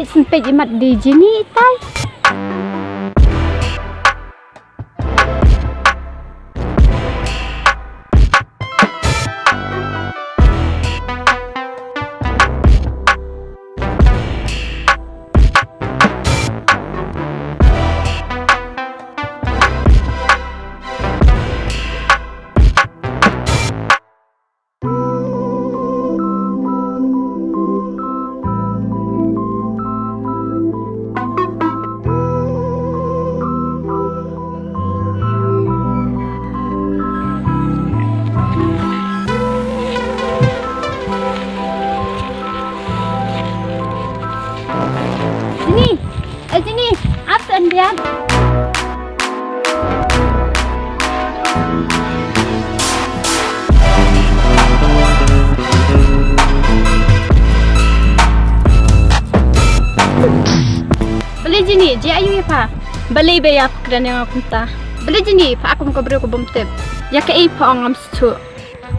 sempit jimat di sini tai. Sini, absen dia. Beli sini, je ayu ya pak. Beli bayar kerana yang aku minta. Beli sini, pak aku mau beri aku bom tip. Ya ke ipa orang amstu.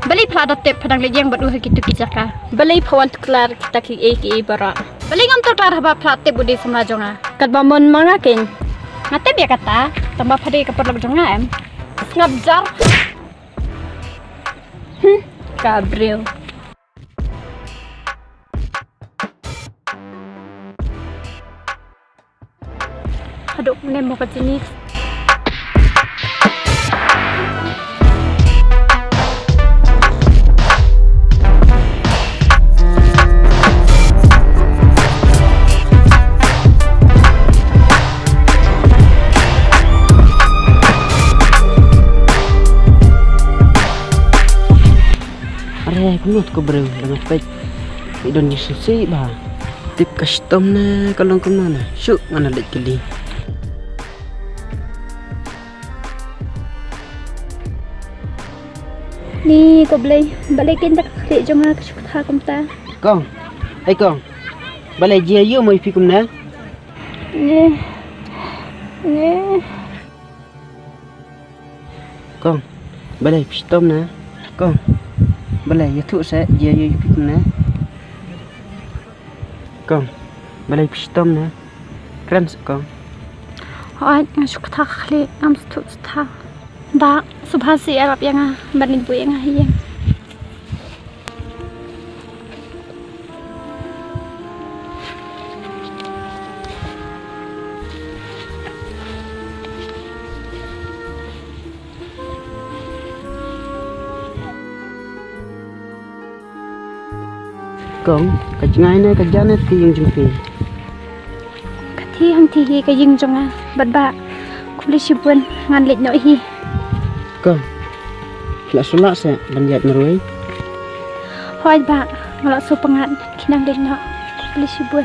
Beli pelada tip padang lagi yang berdua gitu kijaka. Beli pawan tuklar kita ki barak. Beli ngam tuklar haba pelate budi sama jonga. Kat bamon mangakin. Ngate biar kata tambah padi keperlu jonga ngabjar. Gabriel. Aduh, ini mau ke sini. Kumut ko bro dengan baik Indonesia sih bah tip custom na kalong kemana syuk mana lek keli ni ko balikin tak klik jonga kesukta kumta kong kong balai jia yu mo ifikum na ni kong balai custom na kong balai ya tu saya dia yu pikum na kong balai pistom na keren kong ai ngasuk ta khli am stu sta da subhasi arab yang banin bu yang hiang kong kajngai na kajana ti yung jumpi kati hang ti hi kajing jonga badba kuli sibun ngan lit no hi kong la sulak sa banjat meroi hoi ba ngalak su pengat kinang lit no kuli sibun